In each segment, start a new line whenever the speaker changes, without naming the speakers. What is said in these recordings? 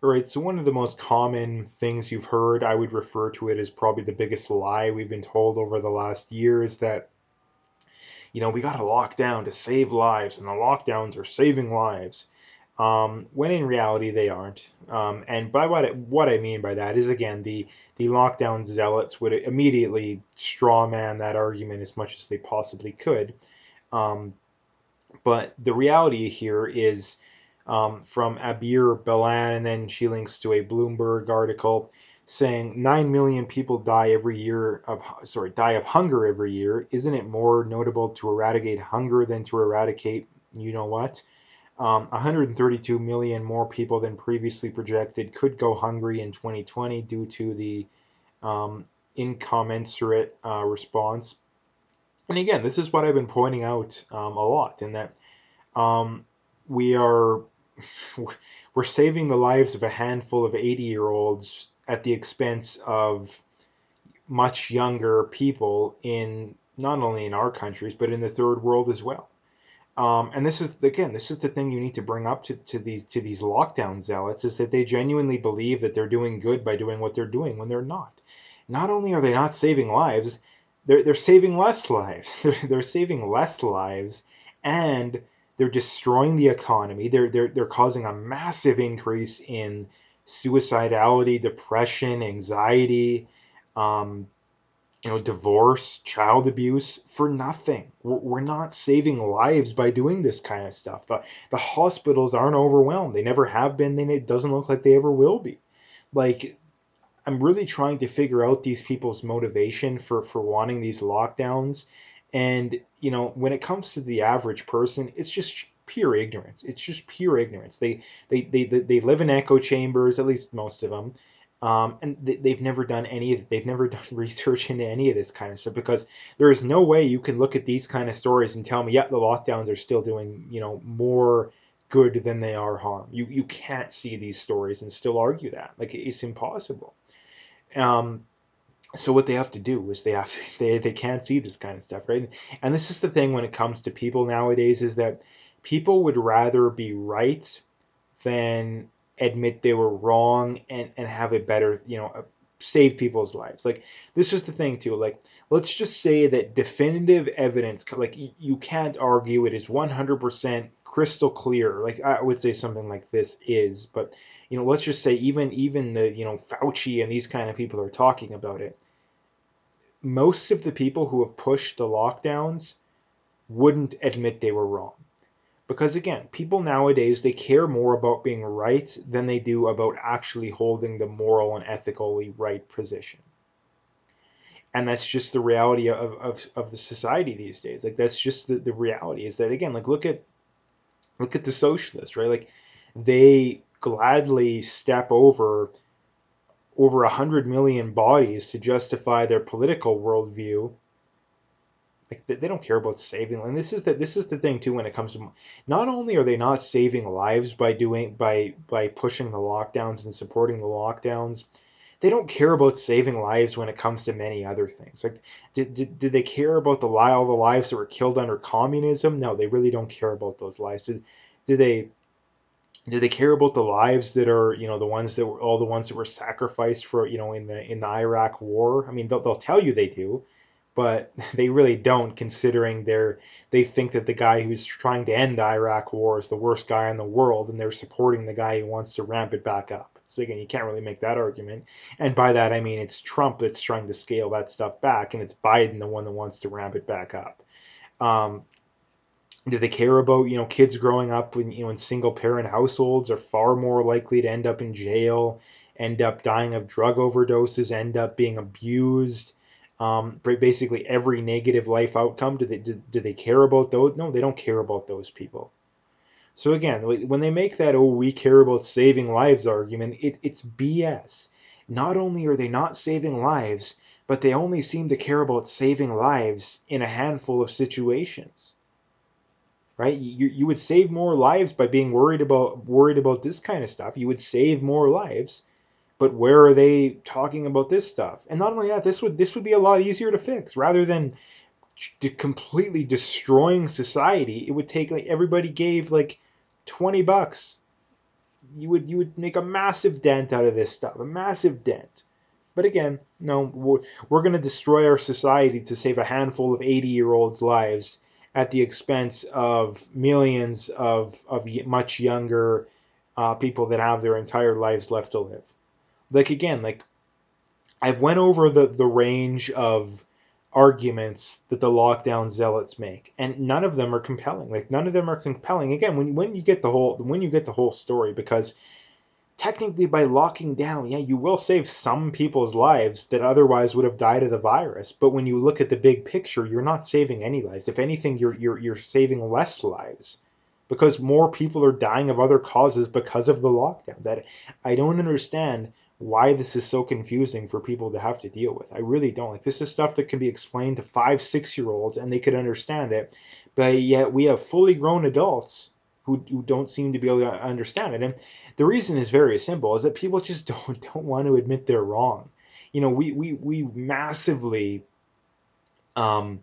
All right, so one of the most common things you've heard, I would refer to it as probably the biggest lie we've been told over the last year is that, we got to lock down to save lives, and the lockdowns are saving lives. When in reality they aren't. And by what I mean by that is, again, the lockdown zealots would immediately straw man that argument as much as they possibly could. Um, but the reality here is, from Abir Balan, and then she links to a Bloomberg article saying 9 million people die of hunger every year. Isn't it more notable to eradicate hunger than to eradicate, you know what? 132 million more people than previously projected could go hungry in 2020 due to the um, incommensurate response. And again, this is what I've been pointing out a lot, in that um, we are we're saving the lives of a handful of 80-year-olds at the expense of much younger people in not only in our countries but in the third world as well. And this is the thing you need to bring up to these lockdown zealots, is that they genuinely believe that they're doing good by doing what they're doing when they're not. Not only are they not saving lives, they're saving less lives. They're saving less lives, and they're destroying the economy. They're causing a massive increase in suicidality, depression, anxiety, um, divorce, child abuse for nothing. We're not saving lives by doing this kind of stuff. The hospitals aren't overwhelmed. They never have been. Then it doesn't look like they ever will be. Like, I'm really trying to figure out these people's motivation for wanting these lockdowns. And, when it comes to the average person, it's just pure ignorance. It's just pure ignorance. They live in echo chambers, at least most of them. And they've never done they've never done research into any of this kind of stuff, because there is no way you can look at these kind of stories and tell me, yeah, the lockdowns are still doing, more good than they are harm. You can't see these stories and still argue that. Like, it's impossible. Um, so what they have to do is they can't see this kind of stuff, right? And this is the thing when it comes to people nowadays, is that people would rather be right than admit they were wrong, and have a better, save people's lives. Like, this is the thing too. Like, let's just say that definitive evidence, like, you can't argue it is 100% crystal clear. Like, I would say something like this is, but let's just say even the, Fauci and these kind of people are talking about it. Most of the people who have pushed the lockdowns wouldn't admit they were wrong. Because again, people nowadays, they care more about being right than they do about actually holding the moral and ethically right position. And that's just the reality of the society these days. Like, that's just the reality, is that, again, like, look at the socialists, right? Like, they gladly step over 100 million bodies to justify their political worldview. Like, they don't care about saving. And this is the thing too, when it comes to, not only are they not saving lives by pushing the lockdowns and supporting the lockdowns, they don't care about saving lives when it comes to many other things. Like, did they care about all the lives that were killed under communism? No, they really don't care about those lives. Did they do they care about the lives that are, the ones that were all the ones that were sacrificed for, in the Iraq war? I mean, they'll tell you they do, but they really don't, considering they think that the guy who's trying to end the Iraq war is the worst guy in the world, and they're supporting the guy who wants to ramp it back up. So again, you can't really make that argument. And by that I mean it's Trump that's trying to scale that stuff back, and it's Biden the one that wants to ramp it back up. Um, do they care about, kids growing up in single parent households are far more likely to end up in jail, end up dying of drug overdoses, end up being abused, basically every negative life outcome? Do they care about those? No, they don't care about those people. So again, when they make that, oh, we care about saving lives argument, it's BS. Not only are they not saving lives, but they only seem to care about saving lives in a handful of situations, right? You would save more lives by being worried about this kind of stuff. You would save more lives, but where are they talking about this stuff? And not only that, this would be a lot easier to fix, rather than completely destroying society. It would take, like, everybody gave like $20, you would make a massive dent out of this stuff, a massive dent. But again, no, we're going to destroy our society to save a handful of 80-year-olds' lives at the expense of millions of much younger people that have their entire lives left to live. Like again, like I've went over the range of arguments that the lockdown zealots make, and none of them are compelling. Like none of them are compelling. Again, when you get the whole story, because technically by locking down, yeah, you will save some people's lives that otherwise would have died of the virus. But when you look at the big picture, you're not saving any lives. If anything, you're saving less lives because more people are dying of other causes because of the lockdown. That I don't understand why this is so confusing for people to have to deal with. I really don't. Like this is stuff that can be explained to 5, 6-year-olds and they could understand it, but yet we have fully grown adults who don't seem to be able to understand it. And the reason is very simple: is that people just don't want to admit they're wrong. You know, we massively um,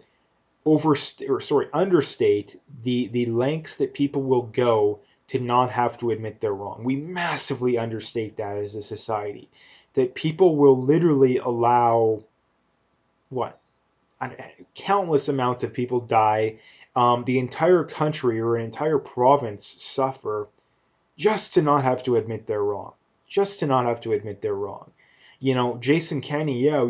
understate the lengths that people will go to not have to admit they're wrong. We massively understate that as a society. That people will literally allow what countless amounts of people die, the entire country or an entire province suffer just to not have to admit they're wrong. Just to not have to admit they're wrong. You know, Jason Kenney, yeah,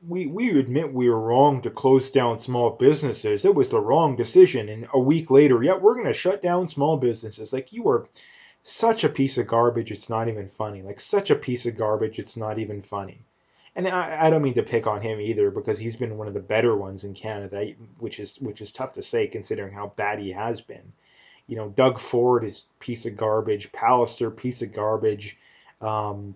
we admit we were wrong to close down small businesses. It was the wrong decision. And a week later, yeah, we're going to shut down small businesses. Like, you are such a piece of garbage, it's not even funny. Like, such a piece of garbage, it's not even funny. And I don't mean to pick on him either because he's been one of the better ones in Canada, which is tough to say considering how bad he has been. You know, Doug Ford is piece of garbage. Pallister, piece of garbage. Um,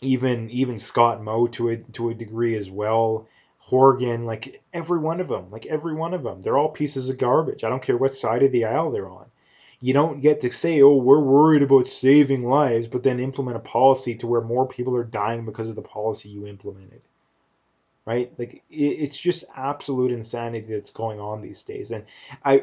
even Scott Moe to a degree as well. Horgan, like every one of them, they're all pieces of garbage. I don't care what side of the aisle they're on. You don't get to say, "Oh, we're worried about saving lives," but then implement a policy to where more people are dying because of the policy you implemented, right? Like it's just absolute insanity that's going on these days. And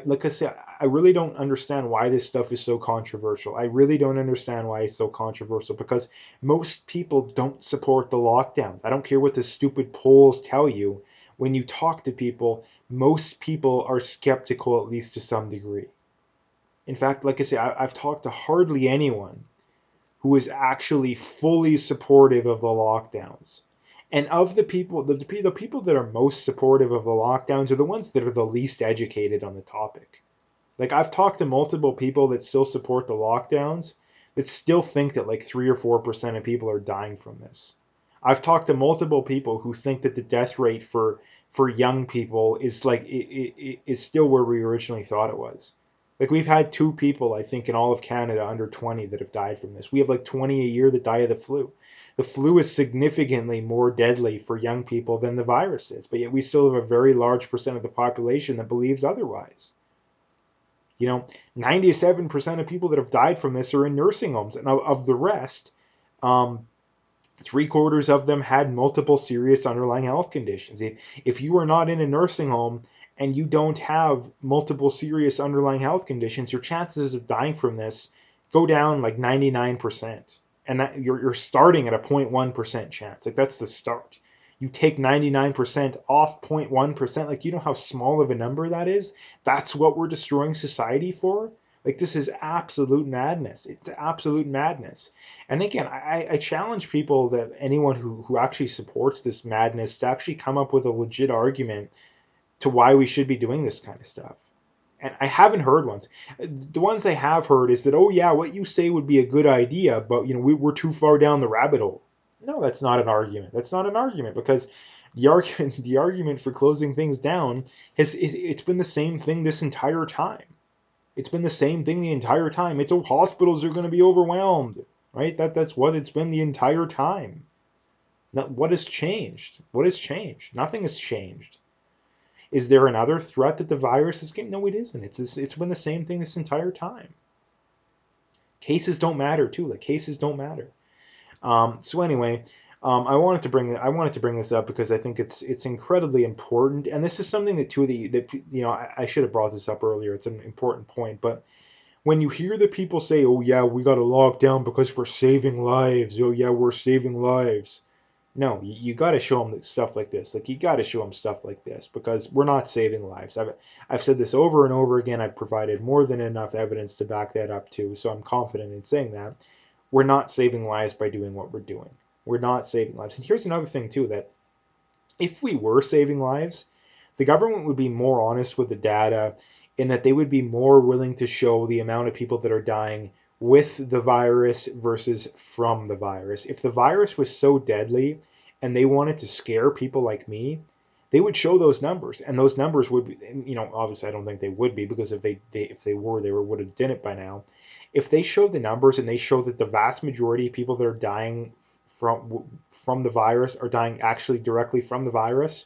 like I said, I really don't understand why this stuff is so controversial. I really don't understand why it's so controversial because most people don't support the lockdowns. I don't care what the stupid polls tell you. When you talk to people, most people are skeptical, at least to some degree. In fact, like I say, I've talked to hardly anyone who is actually fully supportive of the lockdowns. And of the people, the people that are most supportive of the lockdowns are the ones that are the least educated on the topic. Like I've talked to multiple people that still support the lockdowns that still think that like 3 or 4% of people are dying from this. I've talked to multiple people who think that the death rate for young people is is still where we originally thought it was. Like we've had 2 people, I think, in all of Canada under 20 that have died from this. We have like 20 a year that die of the flu. The flu is significantly more deadly for young people than the virus is, but yet we still have a very large percent of the population that believes otherwise. You know, 97% of people that have died from this are in nursing homes, and of the rest, 3/4 of them had multiple serious underlying health conditions. If you are not in a nursing home and you don't have multiple serious underlying health conditions, your chances of dying from this go down like 99%. And that you're starting at a 0.1% chance. Like that's the start. You take 99% off 0.1%. Like, you know how small of a number that is? That's what we're destroying society for? Like, this is absolute madness. It's absolute madness. And again, I challenge people, that anyone who actually supports this madness, to actually come up with a legit argument to why we should be doing this kind of stuff. And I haven't heard ones. The ones I have heard is that, oh yeah, what you say would be a good idea, but we're too far down the rabbit hole. No, that's not an argument. That's not an argument because the argument for closing things down it's been the same thing this entire time. It's been the same thing the entire time. It's, oh, hospitals are going to be overwhelmed, right? That's what it's been the entire time. Now, what has changed? What has changed? Nothing has changed. Is there another threat that the virus is getting? No, it isn't. It's been the same thing this entire time. Cases don't matter too. Like, cases don't matter. So anyway, I wanted to bring this up because I think it's incredibly important, and this is something that two of the that I should have brought this up earlier. It's an important point, but when you hear the people say, "Oh yeah, we got to lock down because we're saving lives," "Oh yeah, we're saving lives," no, you got to show them stuff like this. Like you got to show them stuff like this because we're not saving lives. I've said this over and over again. I've provided more than enough evidence to back that up too. So I'm confident in saying that we're not saving lives by doing what we're doing. We're not saving lives. And here's another thing too, that if we were saving lives, the government would be more honest with the data in that they would be more willing to show the amount of people that are dying with the virus versus from the virus. If the virus was so deadly and they wanted to scare people like me, they would show those numbers, and those numbers would be, obviously I don't think they would be, because if they were, they would have done it by now. If they showed the numbers and they showed that the vast majority of people that are dying from the virus are dying actually directly from the virus,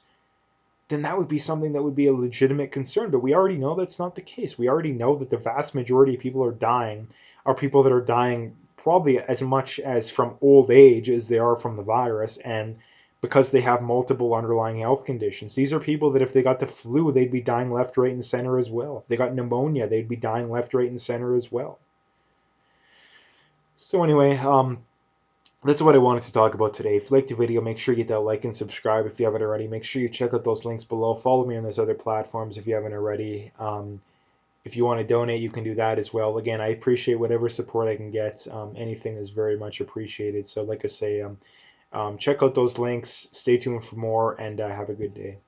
then that would be something that would be a legitimate concern. But we already know that's not the case. We already know that the vast majority of people are people that are dying probably as much as from old age as they are from the virus, and because they have multiple underlying health conditions. These are people that if they got the flu, they'd be dying left, right, and center as well. If they got pneumonia, they'd be dying left, right, and center as well. So anyway, that's what I wanted to talk about today. If you liked the video, make sure you hit that like and subscribe if you haven't already. Make sure you check out those links below. Follow me on those other platforms if you haven't already. If you want to donate, you can do that as well. Again, I appreciate whatever support I can get. Anything is very much appreciated. So, like I say, check out those links. Stay tuned for more, and have a good day.